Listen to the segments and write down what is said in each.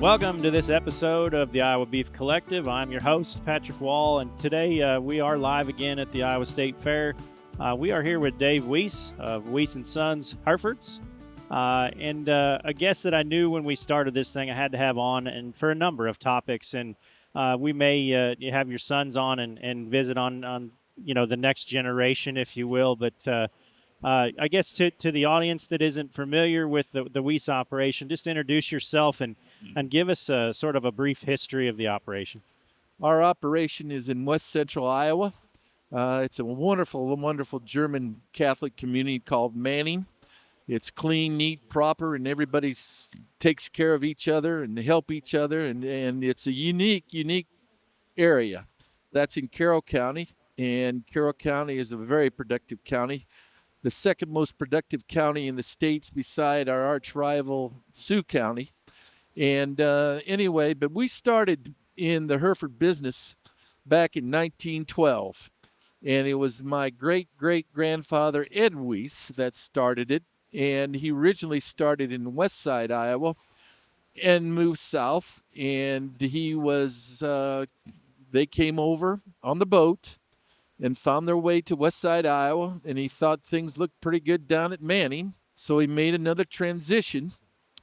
Welcome to this episode of the Iowa Beef Collective. I'm your host, Patrick Wall, and today we are live again at the Iowa State Fair. We are here with Dave Wiese of Wiese & Sons Herefords, and a guest that I knew when we started this thing I had to have on, and for a number of topics. And we may have your sons on and visit on the next generation, if you will. But I guess to the audience that isn't familiar with the Wiese operation, just introduce yourself and give us sort of a brief history of the operation. Our operation is in west central Iowa. It's a wonderful, wonderful German Catholic community called Manning. It's clean, neat, proper, and everybody takes care of each other and help each other. And it's a unique area. That's in Carroll County, and Carroll County is a very productive county. The second most productive county in the states beside our arch rival, Sioux County. And but we started in the Hereford business back in 1912. And it was my great-great-grandfather, Ed Wiese, that started it. And he originally started in west side Iowa and moved south. And they came over on the boat and found their way to west side Iowa, and he thought things looked pretty good down at Manning. So he made another transition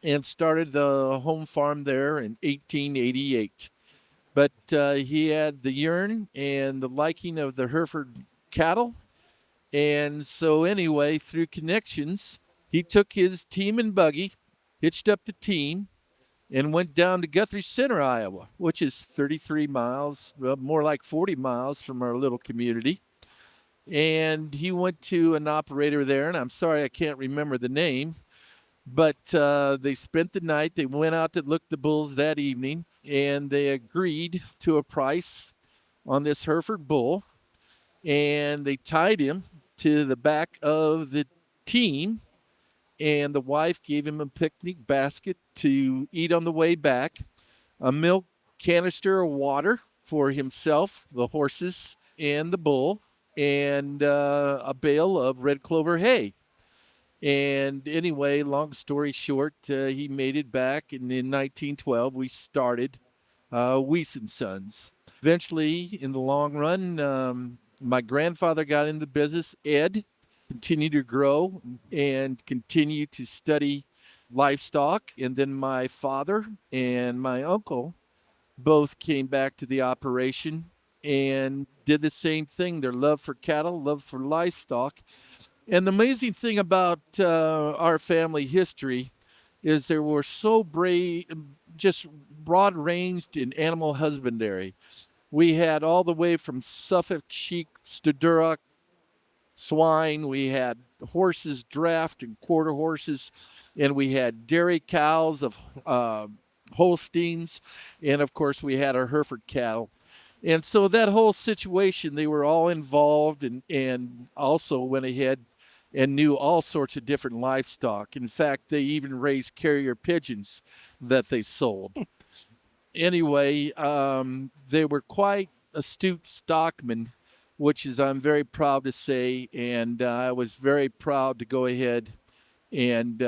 and started the home farm there in 1888. But he had the yearn and the liking of the Hereford cattle. And so anyway, through connections, he took his team and buggy, hitched up the team, and went down to Guthrie Center, Iowa, which is 33 miles, well, more like 40 miles from our little community. And he went to an operator there, and I'm sorry I can't remember the name, but they spent the night. They went out to look the bulls that evening, and they agreed to a price on this Hereford bull, and they tied him to the back of the team. And the wife gave him a picnic basket to eat on the way back, a milk canister of water for himself, the horses, and the bull, and a bale of red clover hay. And anyway, long story short, he made it back, and in 1912 we started Wiese & Sons. Eventually, in the long run, my grandfather got in the business, Ed, continue to grow and continue to study livestock. And then my father and my uncle both came back to the operation and did the same thing. Their love for cattle, love for livestock. And the amazing thing about our family history is there were so just broad-ranged in animal husbandry. We had all the way from Suffolk sheep to Duroc swine, we had horses, draft and quarter horses, and we had dairy cows of Holsteins, and of course we had our Hereford cattle. And so that whole situation, they were all involved and also went ahead and knew all sorts of different livestock. In fact, they even raised carrier pigeons that they sold. Anyway, they were quite astute stockmen, which is I'm very proud to say, and I was very proud to go ahead and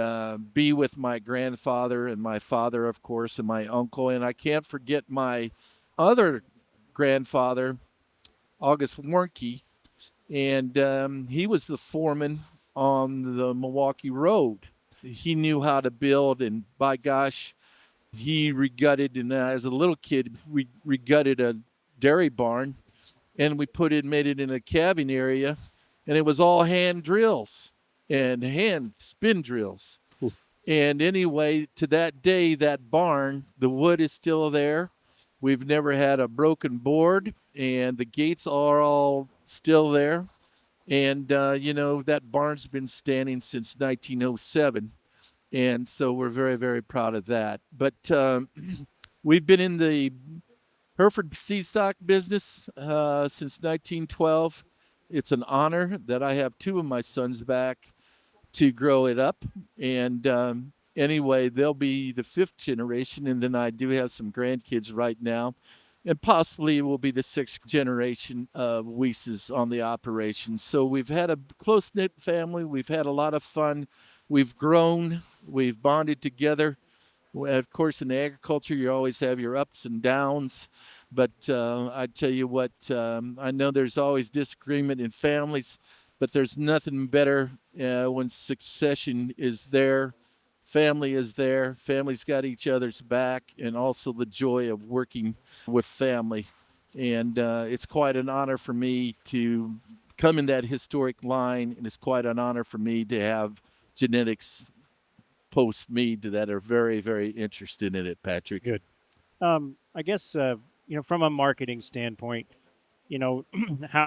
be with my grandfather and my father, of course, and my uncle. And I can't forget my other grandfather, August Warnke, and he was the foreman on the Milwaukee Road. He knew how to build, and by gosh, he regutted, and as a little kid, we regutted a dairy barn, and we made it in a calving area, and it was all hand drills and hand spin drills. Ooh. And anyway, to that day, that barn, the wood is still there. We've never had a broken board, and the gates are all still there. And, that barn's been standing since 1907. And so we're very, very proud of that. But we've been in the Hereford seed stock business since 1912. It's an honor that I have two of my sons back to grow it up. And anyway, they'll be the fifth generation, and then I do have some grandkids right now. And possibly it will be the sixth generation of Wieses on the operation. So we've had a close-knit family. We've had a lot of fun. We've grown. We've bonded together. Well, of course, in agriculture, you always have your ups and downs. But I tell you what, I know there's always disagreement in families, but there's nothing better when succession is there, family is there, family's got each other's back, and also the joy of working with family. And it's quite an honor for me to come in that historic line, and it's quite an honor for me to have genetics post me that are very, very interested in it, Patrick. Good. I guess from a marketing standpoint,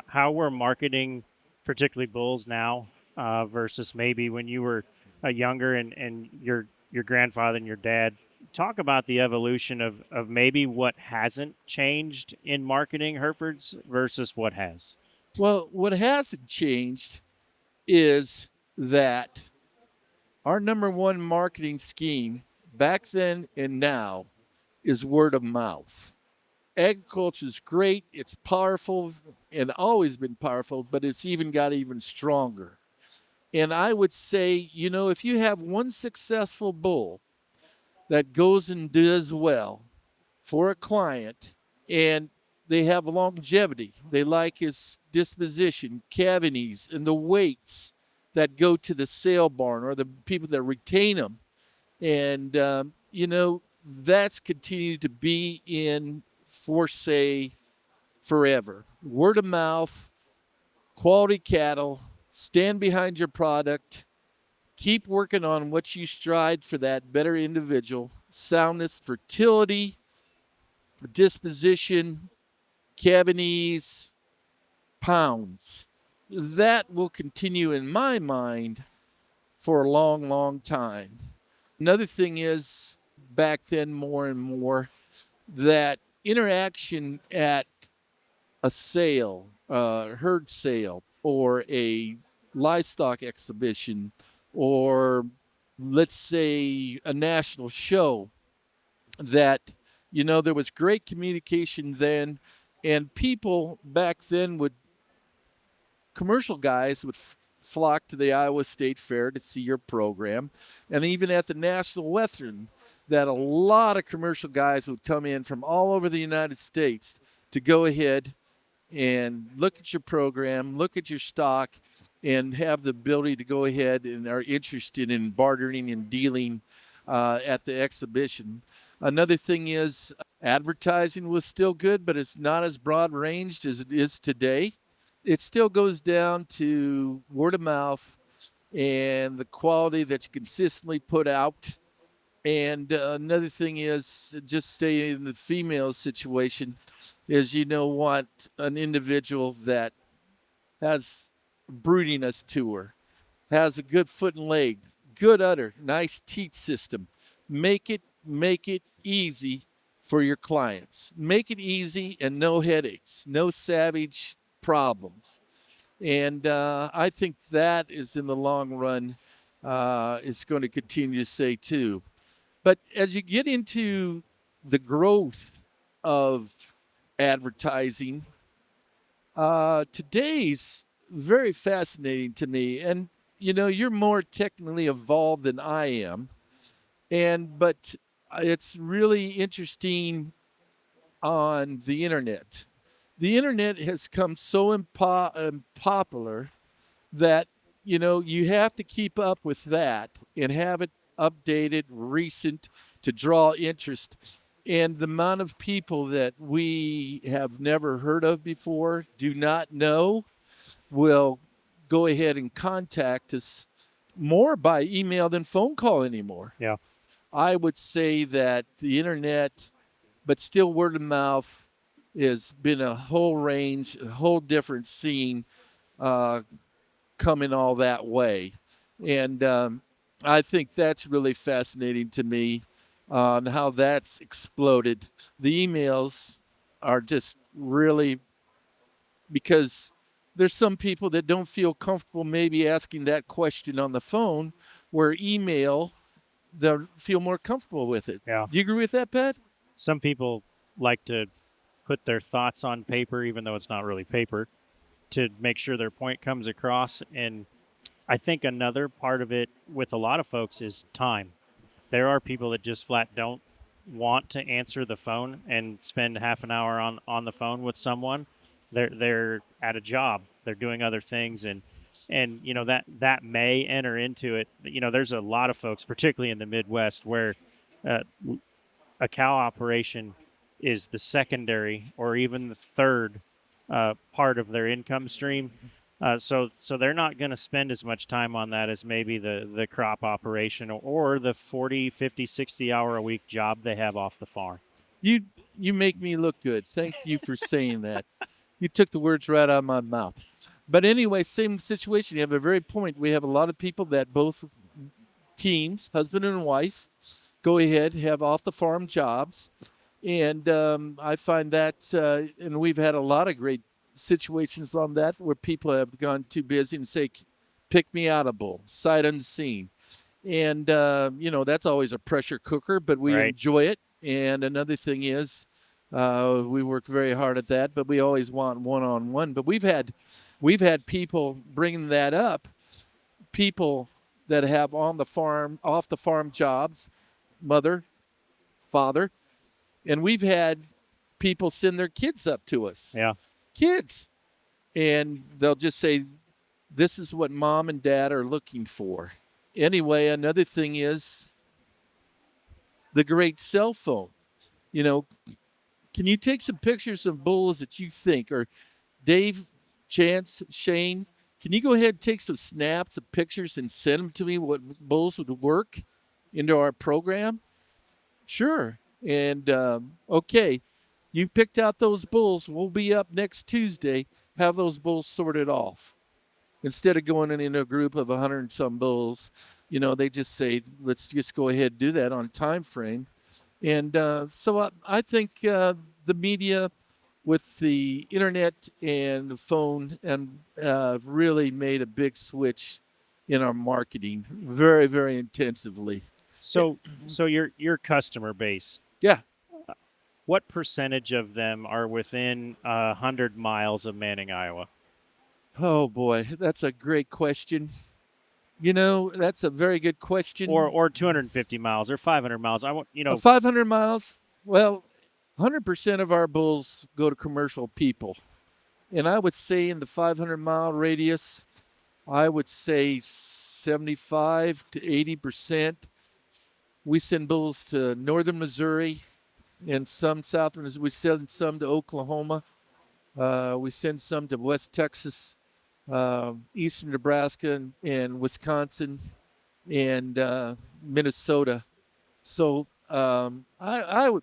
how we're marketing, particularly bulls now, versus maybe when you were younger and your grandfather and your dad. Talk about the evolution of maybe what hasn't changed in marketing Herefords versus what has. Well, what hasn't changed is that our number one marketing scheme back then and now is word of mouth. Agriculture is great, it's powerful and always been powerful, but it's even got even stronger. And I would say, if you have one successful bull that goes and does well for a client and they have longevity, they like his disposition, cavities, and the weights that go to the sale barn or the people that retain them. And, that's continued to be in for, say, forever. Word of mouth, quality cattle, stand behind your product, keep working on what you stride for that better individual, soundness, fertility, disposition, cavities, pounds. That will continue in my mind for a long, long time. Another thing is back then more and more that interaction at a sale, a herd sale, or a livestock exhibition, or let's say a national show, that, there was great communication then, and people back then commercial guys would flock to the Iowa State Fair to see your program. And even at the National Western, that a lot of commercial guys would come in from all over the United States to go ahead and look at your program, look at your stock, and have the ability to go ahead and are interested in bartering and dealing at the exhibition. Another thing is advertising was still good, but it's not as broad ranged as it is today. It still goes down to word of mouth and the quality that you consistently put out. And another thing is just stay in the female situation is want an individual that has broodiness to her, has a good foot and leg, good udder, nice teat system. Make it easy for your clients. Make it easy and no headaches, no savage problems. And I think that is in the long run is going to continue to say too. But as you get into the growth of advertising, today's very fascinating to me. And you're more technically evolved than I am, but it's really interesting on the internet. The internet has come so popular that you have to keep up with that and have it updated, recent, to draw interest. And the amount of people that we have never heard of before, do not know, will go ahead and contact us more by email than phone call anymore. Yeah. I would say that the internet, but still word of mouth, has been a whole range, a whole different scene coming all that way. And I think that's really fascinating to me on how that's exploded. The emails are just really, because there's some people that don't feel comfortable maybe asking that question on the phone, where email, they'll feel more comfortable with it. Yeah. Do you agree with that, Pat? Some people like to put their thoughts on paper, even though it's not really paper, to make sure their point comes across. And I think another part of it with a lot of folks is time. there are people that just flat don't want to answer the phone and spend half an hour on the phone with someone. They're at a job. They're doing other things, and that may enter into it. There's a lot of folks, particularly in the Midwest, where uh, a cow operation is the secondary or even the third part of their income stream. So they're not going to spend as much time on that as maybe the crop operation or the 40, 50, 60 hour a week job they have off the farm. You you make me look good. Thank you for saying that. You took the words right out of my mouth. But anyway, same situation. You have a very point. We have a lot of people that both teams, husband and wife, go ahead, have off the farm jobs. And I find that, and we've had a lot of great situations on that where people have gone too busy and say, pick me out a bull, sight unseen. And, that's always a pressure cooker, but we Right. enjoy it. And another thing is, we work very hard at that, but we always want one-on-one. But we've had people bringing that up, people that have on the farm, off the farm jobs, mother, father, and we've had people send their kids up to us. Yeah. Kids. And they'll just say, this is what mom and dad are looking for. Anyway, another thing is the great cell phone. Can you take some pictures of bulls that you think, or Dave, Chance, Shane, can you go ahead and take some snaps of pictures and send them to me, what bulls would work into our program? Sure. And okay, you picked out those bulls. We'll be up next Tuesday. Have those bulls sorted off. Instead of going in a group of 100 and some bulls, they just say, let's just go ahead and do that on time frame. And so I think the media with the internet and the phone and really made a big switch in our marketing very, very intensively. So your customer base, Yeah. what percentage of them are within 100 miles of Manning, Iowa? Oh boy, that's a great question. That's a very good question. Or 250 miles or 500 miles? 500 miles. Well, 100% of our bulls go to commercial people. And I would say in the 500-mile radius, I would say 75 to 80%. We send bulls to northern Missouri and some southern. We send some to Oklahoma. We send some to West Texas, eastern Nebraska, and Wisconsin, and Minnesota. So I would.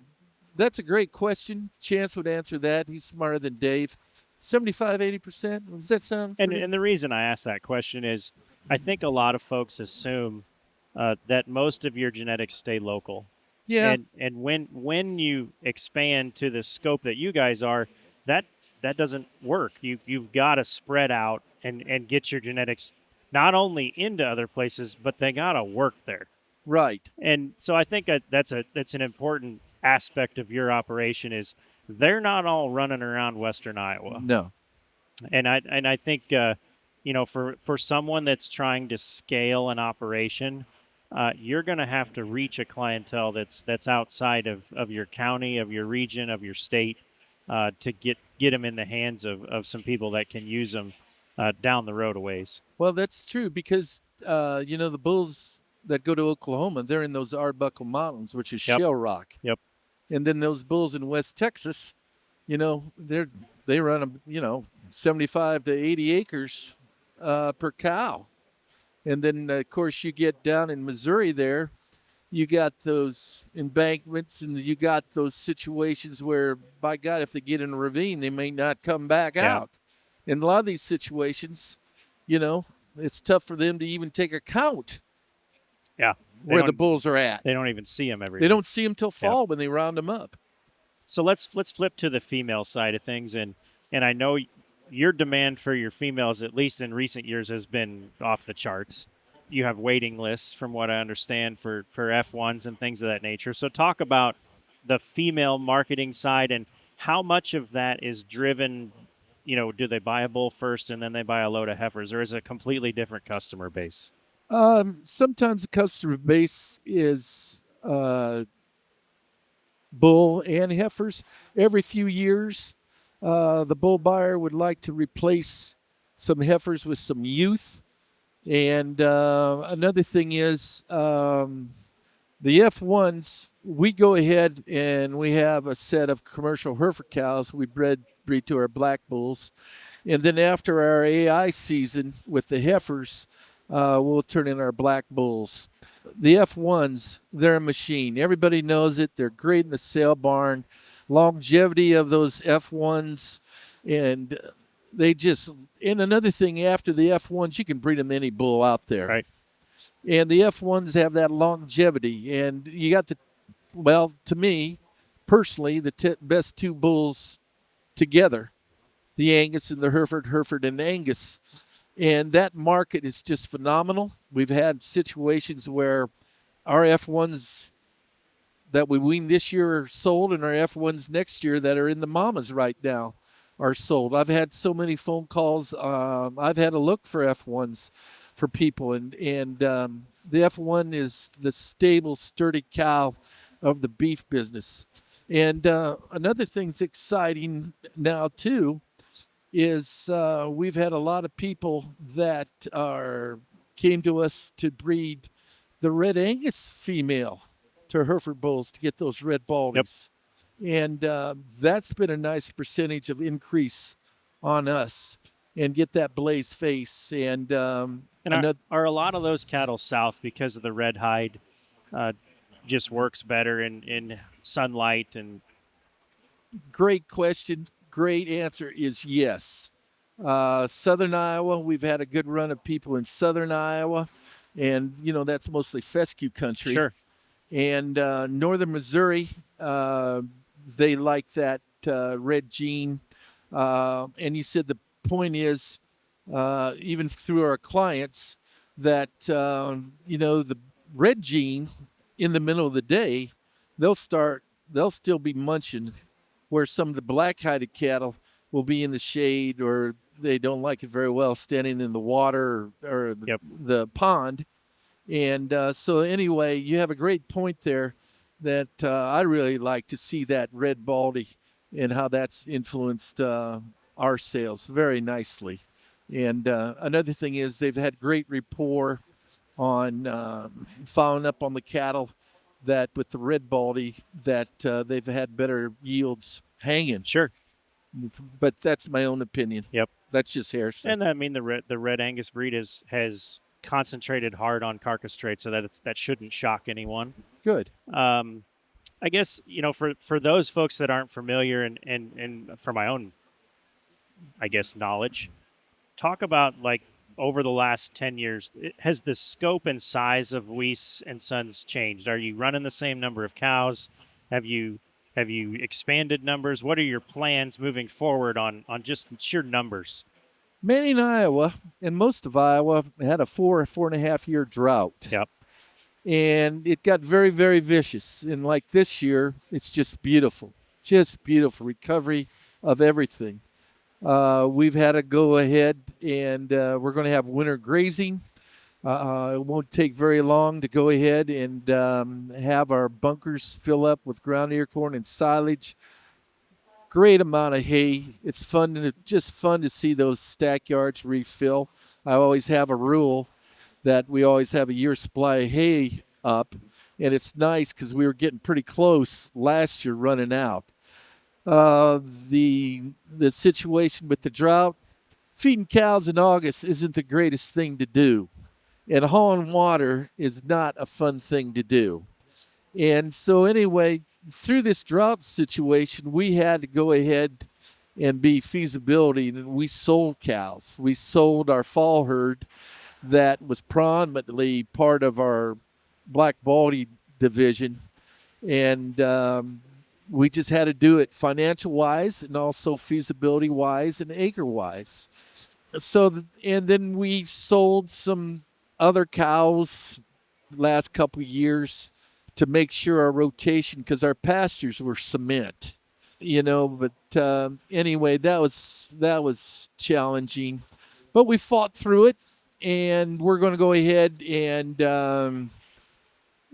That's a great question. Chance would answer that. He's smarter than Dave. 75, 80%. Does that sound? And the reason I ask that question is, I think a lot of folks assume that most of your genetics stay local. Yeah. And when you expand to the scope that you guys are, that doesn't work. You've got to spread out and get your genetics not only into other places, but they got to work there. Right. And so I think that's an important aspect of your operation is they're not all running around Western Iowa. No. And I think for someone that's trying to scale an operation, you're going to have to reach a clientele that's outside of your county, of your region, of your state, to get them in the hands of some people that can use them down the road a ways. Well, that's true because the bulls that go to Oklahoma, they're in those Arbuckle Mountains, which is Yep. shale rock. Yep. And then those bulls in West Texas, they run 75 to 80 acres per cow. And then of course you get down in Missouri there, you got those embankments and you got those situations where, by God, if they get in a ravine, they may not come back out. In a lot of these situations, it's tough for them to even take a count. Yeah. Where the bulls are at. They don't even see them every They day. don't see them till fall when they round them up. So let's flip to the female side of things, and I know your demand for your females, at least in recent years, has been off the charts. You have waiting lists, from what I understand, for F1s and things of that nature. So talk about the female marketing side and how much of that is driven. Do they buy a bull first and then they buy a load of heifers, or is it a completely different customer base? Sometimes the customer base is bull and heifers. Every few years, the bull buyer would like to replace some heifers with some youth. And another thing is the F1s, we go ahead and we have a set of commercial Hereford cows we breed to our black bulls. And then after our AI season with the heifers, we'll turn in our black bulls. The F1s, they're a machine. Everybody knows it. They're great in the sale barn. Longevity of those F1s, and they just. And another thing, after the F1s, you can breed them any bull out there. Right. And the F1s have that longevity. And you got to me, personally, the best two bulls together, the Angus and the Hereford and Angus. And that market is just phenomenal. We've had situations where our F1s that we weaned this year are sold, and our F1s next year that are in the mamas right now are sold. I've had so many phone calls. I've had to look for F1s for people, and the F1 is the stable, sturdy cow of the beef business. And another thing's exciting now too is we've had a lot of people that came to us to breed the Red Angus female to Hereford bulls to get those red Yep. baldies. And that's been a nice percentage of increase on us and get that blaze face. And are a lot of those cattle south because of the red hide? Just works better in sunlight and great question. Great answer is yes. Southern Iowa, we've had a good run of people in Southern Iowa, and that's mostly fescue country. sure. And Northern Missouri, they like that red gene. And you said the point is, even through our clients, that the red gene in the middle of the day, they'll still be munching, where some of the black-hided cattle will be in the shade, or they don't like it very well standing in the water or Yep. the pond. And so anyway, you have a great point there that I really like to see that red baldy and how that's influenced our sales very nicely. And another thing is they've had great rapport on following up on the cattle that with the red baldy that they've had better yields hanging. Sure. But that's my own opinion. Yep. That's just hearsay. And I mean the red Angus breed has concentrated hard on carcass trait, so that shouldn't shock anyone. Good. I guess for those folks that aren't familiar, and for my own, I guess, knowledge, talk about like over the last 10 years, has the scope and size of Wiese and Sons changed? Are you running the same number of cows? Have you expanded numbers? What are your plans moving forward on just sheer numbers? Manning, Iowa, and most of Iowa had a 4.5 year drought. Yep. And it got very, very vicious. And like this year, it's just beautiful. Just beautiful recovery of everything. We've had to go ahead and we're going to have winter grazing. It won't take very long to go ahead and have our bunkers fill up with ground ear corn and silage. Great amount of hay. It's just fun to see those stack yards refill. I always have a rule that we always have a year's supply of hay up, and it's nice because we were getting pretty close last year running out. The situation with the drought, feeding cows in August isn't the greatest thing to do, and hauling water is not a fun thing to do. And so anyway, through this drought situation, we had to go ahead and be feasibility, and we sold cows. We sold our fall herd that was prominently part of our black baldy division, and we just had to do it financial-wise and also feasibility-wise and acre-wise. And then we sold some other cows last couple of years to make sure our rotation, because our pastures were cement, but anyway, that was challenging, but we fought through it, and we're going to go ahead and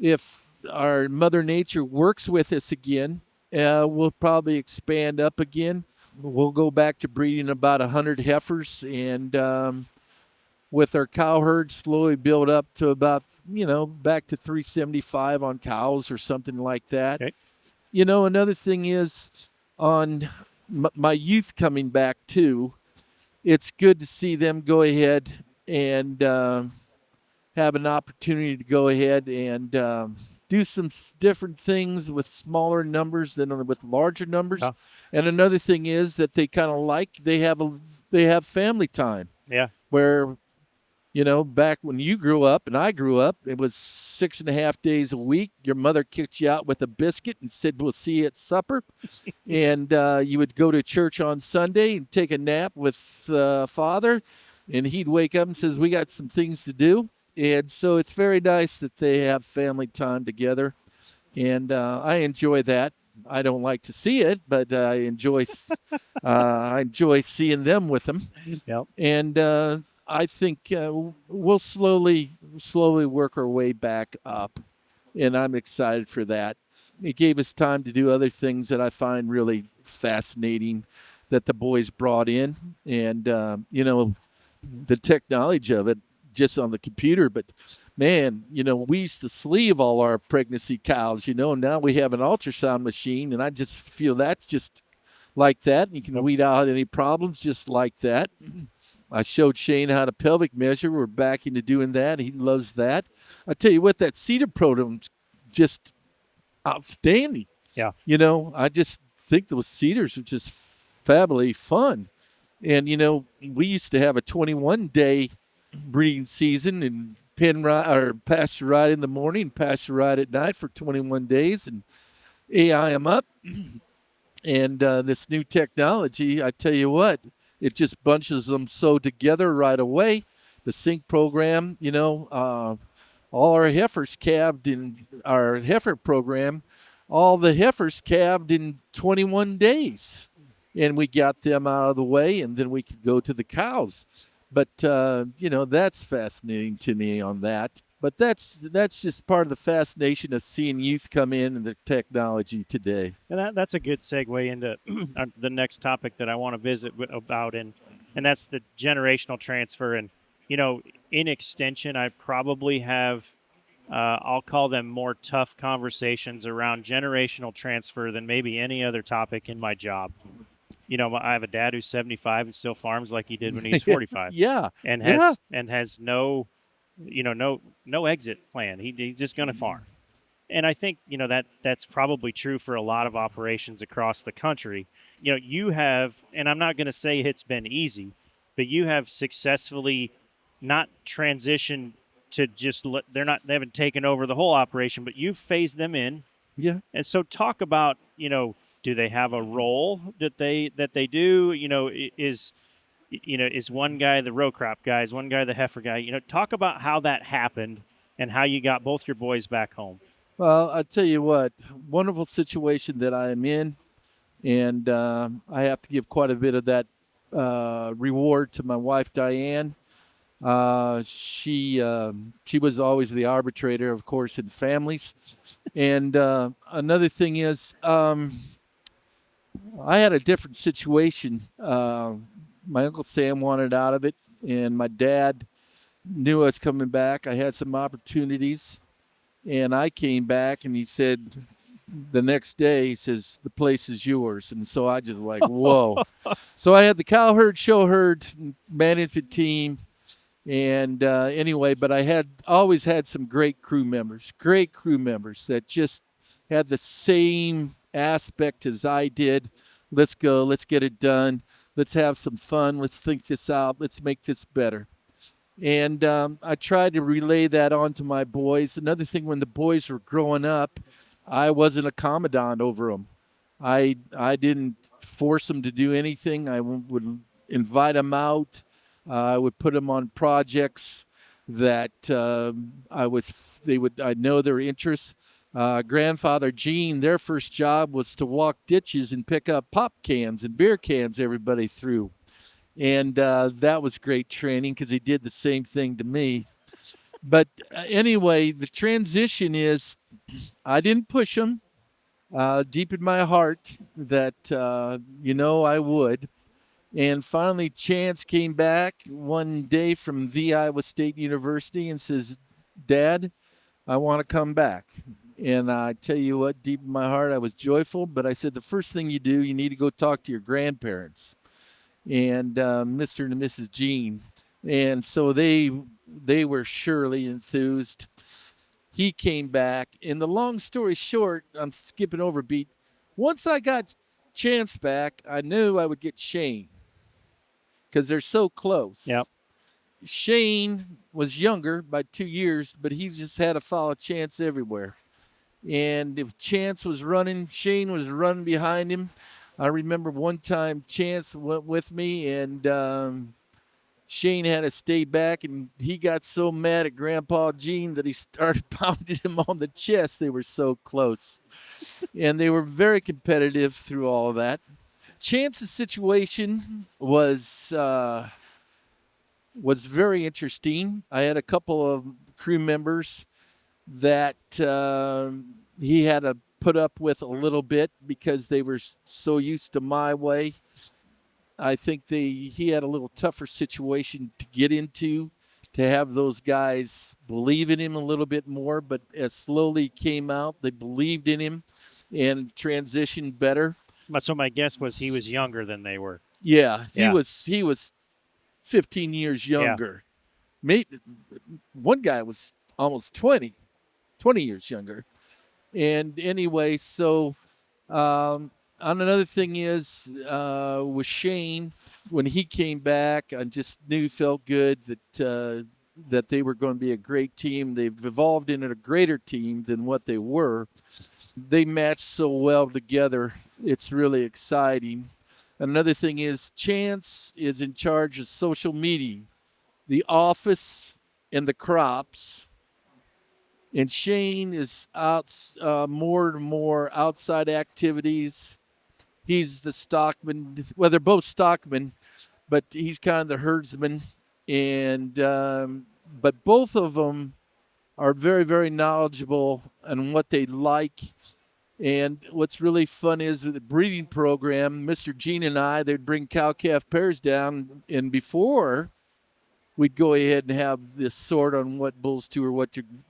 if our Mother Nature works with us again, we'll probably expand up again. We'll go back to breeding about 100 heifers, and with our cow herd slowly build up to about, back to 375 on cows or something like that. Okay. Another thing is on my youth coming back too, it's good to see them go ahead and have an opportunity to go ahead and do some different things with smaller numbers than with larger numbers. Oh. And another thing is that they kind of they have family time. Yeah. Where, back when you grew up and I grew up, it was 6.5 days a week. Your mother kicked you out with a biscuit and said, "We'll see you at supper." And you would go to church on Sunday and take a nap with Father. And he'd wake up and says, "We got some things to do." And so it's very nice that they have family time together. And I enjoy that. I don't like to see it, but I enjoy seeing them with them. Yep. And I think we'll slowly work our way back up, and I'm excited for that. It gave us time to do other things that I find really fascinating that the boys brought in, and the technology of it just on the computer. But man, we used to sleeve all our pregnancy cows, now we have an ultrasound machine, and I just feel that's just like that. You can weed out any problems just like that. I showed Shane how to pelvic measure. We're back into doing that. He loves that. I tell you what, that cedar program's just outstanding. Yeah. I just think those cedars are just fabulously fun. And, we used to have a 21-day breeding season and pen ride or pasture ride in the morning, pasture ride at night for 21 days, and AI them up. And this new technology, I tell you what, it just bunches them so together right away. The sync program, all our heifers calved in our heifer program, all the heifers calved in 21 days. And we got them out of the way, and then we could go to the cows. But, that's fascinating to me on that. But that's just part of the fascination of seeing youth come in and the technology today. And that's a good segue into the next topic that I want to visit about, and that's the generational transfer. And, in extension, I probably have, I'll call them more tough conversations around generational transfer than maybe any other topic in my job. I have a dad who's 75 and still farms like he did when he was 45. Yeah. And has no exit plan. He's just going to farm. And I think, that's probably true for a lot of operations across the country. You have, and I'm not going to say it's been easy, but you have successfully not transitioned to just they haven't taken over the whole operation, but you've phased them in. Yeah. And so talk about, do they have a role that they do? Is one guy the row crop guy? Is one guy the heifer guy? Talk about how that happened and how you got both your boys back home. Well, I tell you what, wonderful situation that I am in, and I have to give quite a bit of that reward to my wife, Diane. She was always the arbitrator, of course, in families. And another thing is, I had a different situation. My Uncle Sam wanted out of it, and my dad knew I was coming back. I had some opportunities, and I came back, and he said the next day, he says, "The place is yours." And so I just like, whoa. So I had the cow herd, show herd, management team. And anyway, but I always had some great crew members that just had the same aspect as I did. Let's go, let's get it done. Let's have some fun. Let's think this out. Let's make this better. And I tried to relay that on to my boys. Another thing, when the boys were growing up, I wasn't a commandant over them. I didn't force them to do anything. I would invite them out. I would put them on projects that I know their interests. Grandfather Gene, their first job was to walk ditches and pick up pop cans and beer cans everybody threw. And that was great training because he did the same thing to me. But anyway, the transition is I didn't push him deep in my heart that, I would. And finally, Chance came back one day from the Iowa State University and says, Dad, I want to come back. And I tell you what, deep in my heart, I was joyful. But I said, the first thing you do, you need to go talk to your grandparents and Mr. and Mrs. Jean. And so they were surely enthused. He came back. And the long story short, I'm skipping over a beat. Once I got Chance back, I knew I would get Shane because they're so close. Yep. Shane was younger by 2 years, but he just had to follow Chance everywhere. And if Chance was running, Shane was running behind him. I remember one time Chance went with me, and Shane had to stay back, and he got so mad at Grandpa Gene that he started pounding him on the chest. They were so close. And they were very competitive through all of that. Chance's situation was very interesting. I had a couple of crew members that he had to put up with a little bit because they were so used to my way. I think he had a little tougher situation to get into, to have those guys believe in him a little bit more. But as slowly he came out, they believed in him and transitioned better. But so my guess was he was younger than they were. Yeah, he Yeah. was 15 years younger. Maybe one guy was almost 20 years younger. And anyway, so and another thing is with Shane, when he came back, I just felt good that they were going to be a great team. They've evolved into a greater team than what they were. They match so well together. It's really exciting. Another thing is Chance is in charge of social media, the office, and the crops. And Shane is out more and more outside activities. He's the stockman. Well, they're both stockmen, but he's kind of the herdsman. And but both of them are very, very knowledgeable on what they like. And what's really fun is the breeding program, Mr. Gene and I, they'd bring cow-calf pairs down, and before we'd go ahead and have this sort on what bulls to or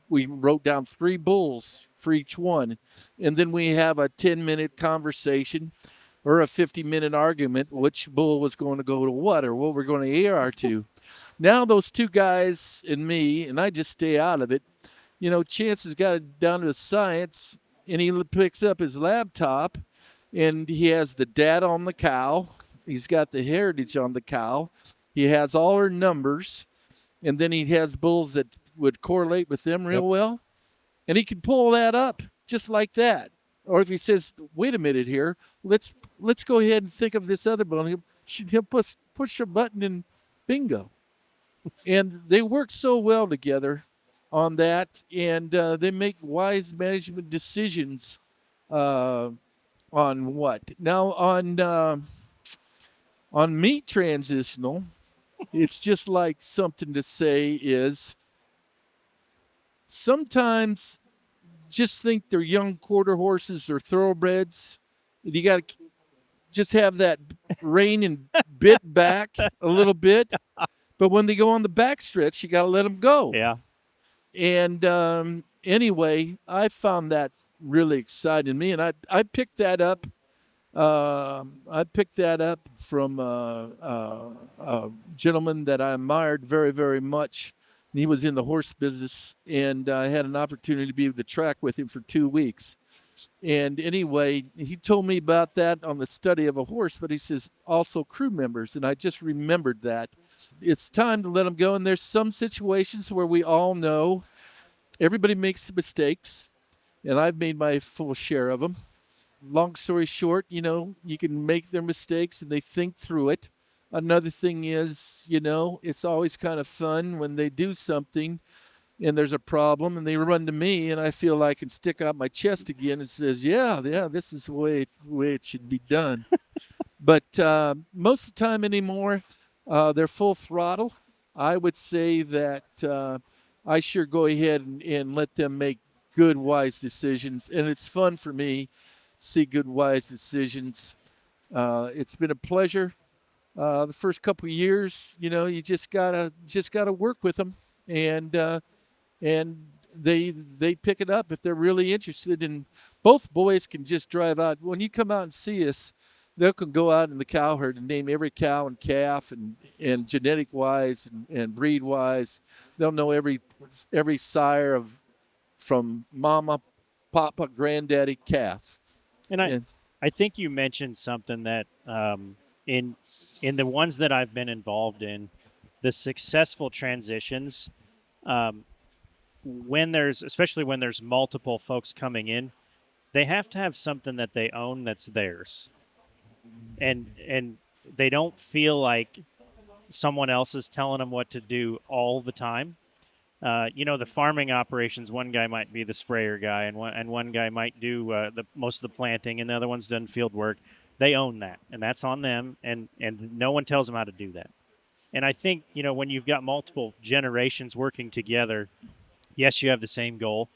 we wrote down 3 bulls for each one. And then we have a 10-minute conversation or a 50-minute argument, which bull was going to go to what or what we're going to AR to. Now those 2 guys and me, and I just stay out of it, Chance has got it down to a science. And he picks up his laptop, and he has the data on the cow. He's got the heritage on the cow. He has all her numbers, and then he has bulls that would correlate with them real well. And he can pull that up just like that. Or if he says, wait a minute here, let's go ahead and think of this other bull. He'll push a button and bingo. And they work so well together on that, and they make wise management decisions on what. Now on meat transitional, it's just like something to say is sometimes just think they're young quarter horses or thoroughbreds. You got to just have that rein and bit back a little bit. But when they go on the backstretch, you got to let them go. Yeah. And anyway, I found that really exciting to me, and I picked that up. I picked that up from a gentleman that I admired very, very much. He was in the horse business, and I had an opportunity to be able to track with him for 2 weeks. And anyway, he told me about that on the study of a horse, but he says also crew members, and I just remembered that. It's time to let them go, and there's some situations where we all know everybody makes mistakes, and I've made my full share of them. Long story short, you can make their mistakes, and they think through it. Another thing is, it's always kind of fun when they do something and there's a problem and they run to me and I feel like I can stick out my chest again and says, yeah, this is the way it should be done. But most of the time anymore, They're full throttle. I would say that I sure go ahead and let them make good, wise decisions. And it's fun for me to see good, wise decisions. It's been a pleasure. The first couple of years, you just gotta work with them, and they pick it up if they're really interested. And both boys can just drive out. When you come out and see us, they can go out in the cow herd and name every cow and calf, and genetic wise and breed wise. They'll know every sire of from mama, papa, granddaddy, calf. And And I think you mentioned something that in in the ones that I've been involved in, the successful transitions, um, when there's especially when there's multiple folks coming in, they have to have something that they own that's theirs, and they don't feel like someone else is telling them what to do all the time. The farming operations. One guy might be the sprayer guy, and one guy might do the most of the planting, and the other one's done field work. They own that, and that's on them, and no one tells them how to do that. And I think when you've got multiple generations working together, yes, you have the same goal.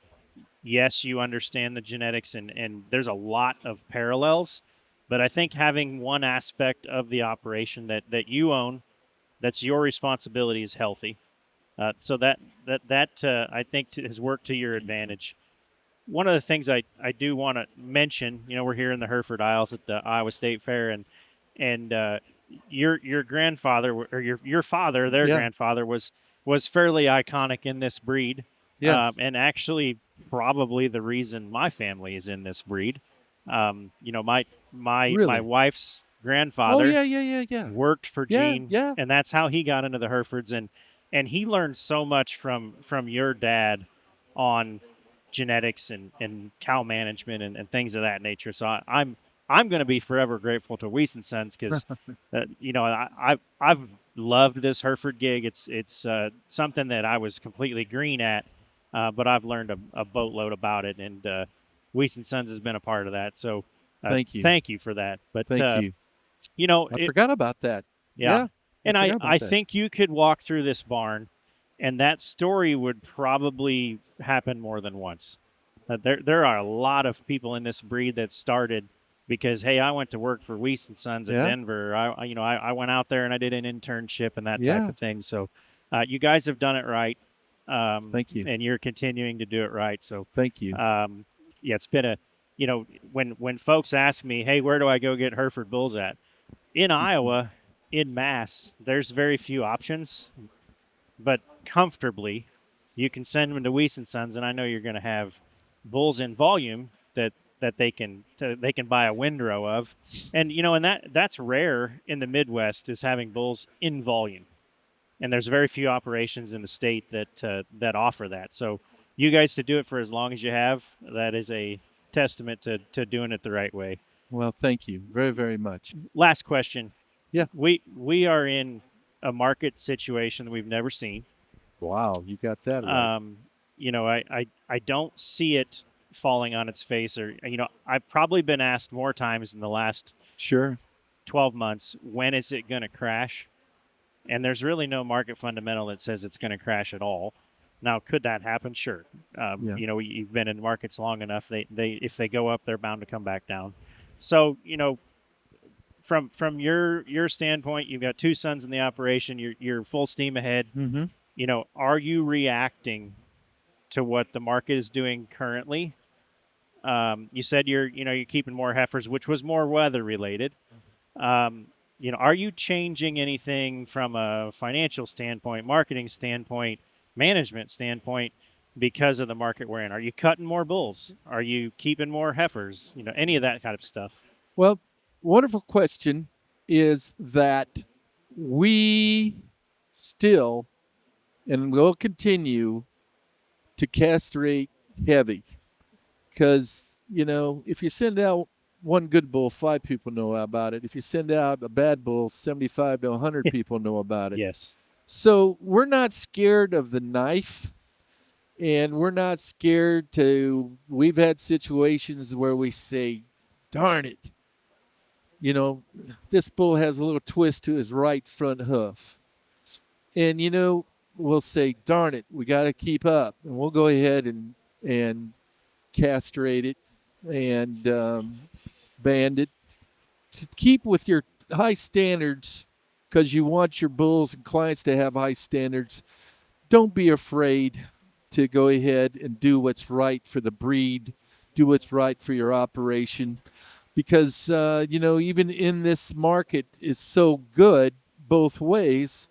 Yes, you understand the genetics, and there's a lot of parallels. But I think having one aspect of the operation that you own, that's your responsibility, is healthy. So that I think has worked to your advantage. One of the things I do want to mention, we're here in the Hereford Isles at the Iowa State Fair, and your grandfather or your father, their yeah, grandfather was fairly iconic in this breed, yes, and actually probably the reason my family is in this breed. My really. wife's Oh grandfather yeah, yeah, yeah, yeah, worked for yeah, Gene, yeah. and that's how he got into the Herefords, and he learned so much from your dad on genetics and cow management and things of that nature. So I'm going to be forever grateful to Wiese and Sons because I've loved this Hereford gig. It's something that I was completely green at, but I've learned a boatload about it, and Wiese and Sons has been a part of that. So Thank you, thank you for that. But thank you. I it forgot about that. yeah. Yeah, I And forgot I about that. think you could walk through this barn and that story would probably happen more than once. There are a lot of people in this breed that started because hey, I went to work for Weiss and Sons in Yeah, Denver. I went out there and I did an internship and that type yeah. of thing. So you guys have done it right, Thank you, and you're continuing to do it right. So thank you. um, yeah, it's been a when folks ask me, hey, where do I go get Hereford bulls at? In Iowa, in mass, there's very few options, but comfortably, you can send them to Weiss and Sons, and I know you're going to have bulls in volume that they can buy a windrow of, and that's rare in the Midwest is having bulls in volume, and there's very few operations in the state that offer that. So you guys to do it for as long as you have, that is a testament to doing it the right way. Well, thank you very, very much. Last question. Yeah. We are in a market situation that we've never seen. Wow, you got that right. Um, I don't see it falling on its face, or I've probably been asked more times in the last Sure. 12 months, when is it going to crash? And there's really no market fundamental that says it's going to crash at all. Now, could that happen? Sure. Yeah. You've been in markets long enough. They if they go up, they're bound to come back down. So, from your standpoint, you've got two sons in the operation. You're full steam ahead. Mm-hmm. Are you reacting to what the market is doing currently? You said you're keeping more heifers, which was more weather related. Are you changing anything from a financial standpoint, marketing standpoint, management standpoint because of the market we're in? Are you cutting more bulls? Are you keeping more heifers? Any of that kind of stuff. Well, wonderful question is that we still and will continue to castrate heavy because, if you send out one good bull, 5 people know about it. If you send out a bad bull, 75 to 100 people know about it. Yes. So we're not scared of the knife, and we're not scared we've had situations where we say, darn it, this bull has a little twist to his right front hoof. And, we'll say, darn it, we got to keep up. And we'll go ahead and castrate it and band it to keep with your high standards, because you want your bulls and clients to have high standards. Don't be afraid to go ahead and do what's right for the breed, do what's right for your operation, because, even in this market is so good both ways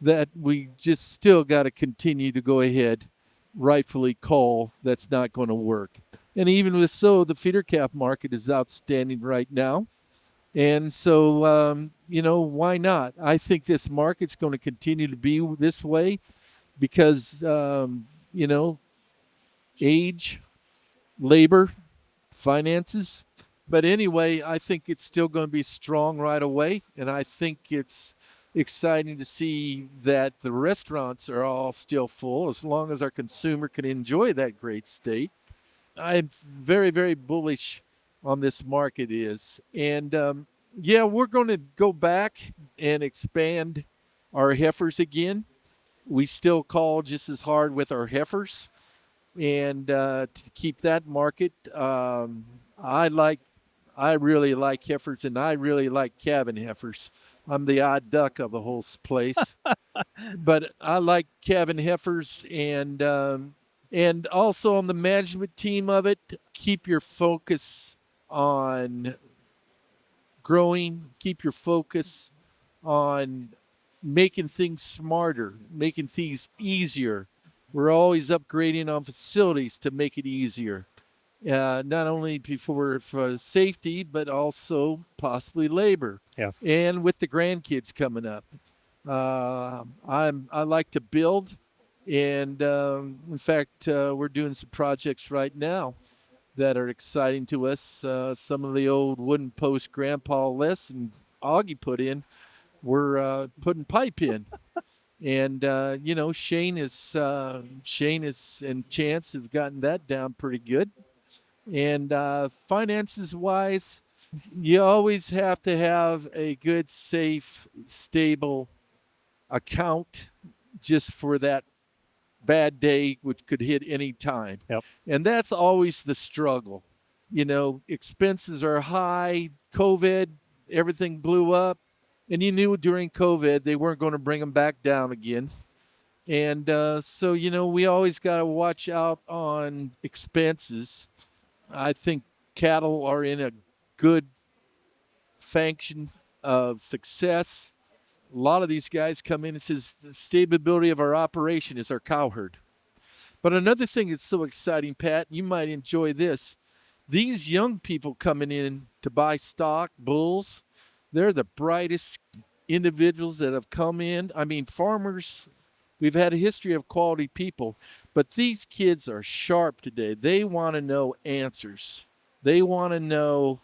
that we just still got to continue to go ahead, rightfully call that's not going to work. And even with so, the feeder calf market is outstanding right now. And so, why not? I think this market's going to continue to be this way because, age, labor, finances. But anyway, I think it's still going to be strong right away. And I think it's exciting to see that the restaurants are all still full as long as our consumer can enjoy that great state. I'm very, very bullish on this market is. And we're going to go back and expand our heifers again. We still call just as hard with our heifers. And to keep that market, I really like heifers, and I really like cabin heifers. I'm the odd duck of the whole place. But I like cabin heifers, and also on the management team of it, keep your focus on growing, keep your focus on making things smarter, making things easier. We're always upgrading on facilities to make it easier, not only for safety, but also possibly labor. Yeah. And with the grandkids coming up, I like to build, and in fact, we're doing some projects right now that are exciting to us. Some of the old wooden posts Grandpa Les and Augie put in, we're putting pipe in. And Shane is and Chance have gotten that down pretty good. And finances wise, you always have to have a good, safe, stable account just for that bad day, which could hit any time. Yep. And that's always the struggle. Expenses are high. COVID, everything blew up. And you knew during COVID they weren't going to bring them back down again. And so, we always got to watch out on expenses. I think cattle are in a good function of success. A lot of these guys come in and says the stability of our operation is our cow herd. But another thing that's so exciting, Pat, you might enjoy this. These young people coming in to buy stock, bulls, they're the brightest individuals that have come in. I mean, farmers, we've had a history of quality people, but these kids are sharp today. They want to know answers. They want to know,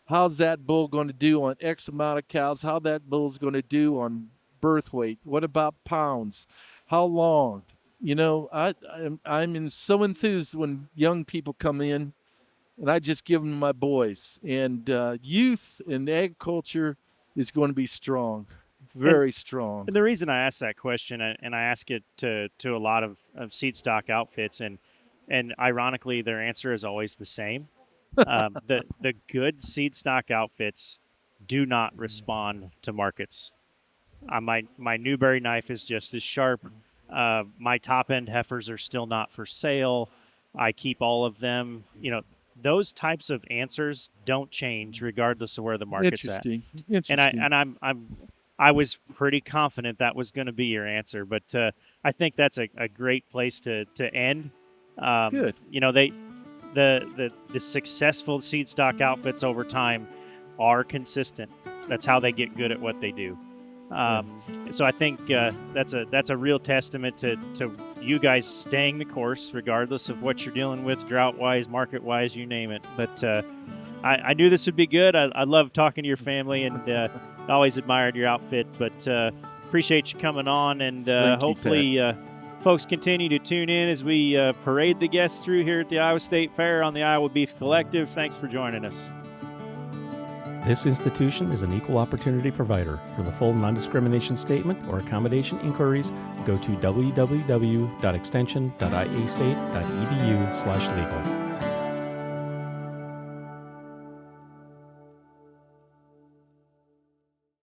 how's that bull going to do on X amount of cows? How that bull's going to do on birth weight? What about pounds? How long? I'm so enthused when young people come in, and I just give them my boys. And youth in agriculture is going to be strong, very strong. And the reason I ask that question, and I ask it to a lot of seed stock outfits, and ironically, their answer is always the same. The good seed stock outfits do not respond to markets. My Newberry knife is just as sharp. My top end heifers are still not for sale. I keep all of them. Those types of answers don't change regardless of where the market's at. Interesting. And I was pretty confident that was going to be your answer, but I think that's a great place to end. Good. The successful seed stock outfits over time are consistent. That's how they get good at what they do. So I think that's a real testament to you guys staying the course, regardless of what you're dealing with, drought-wise, market-wise, you name it. But I knew this would be good. I love talking to your family, and always admired your outfit. But appreciate you coming on, and hopefully folks continue to tune in as we parade the guests through here at the Iowa State Fair on the Iowa Beef Collective. Thanks for joining us. This institution is an equal opportunity provider. For the full non-discrimination statement or accommodation inquiries, go to www.extension.iastate.edu/legal.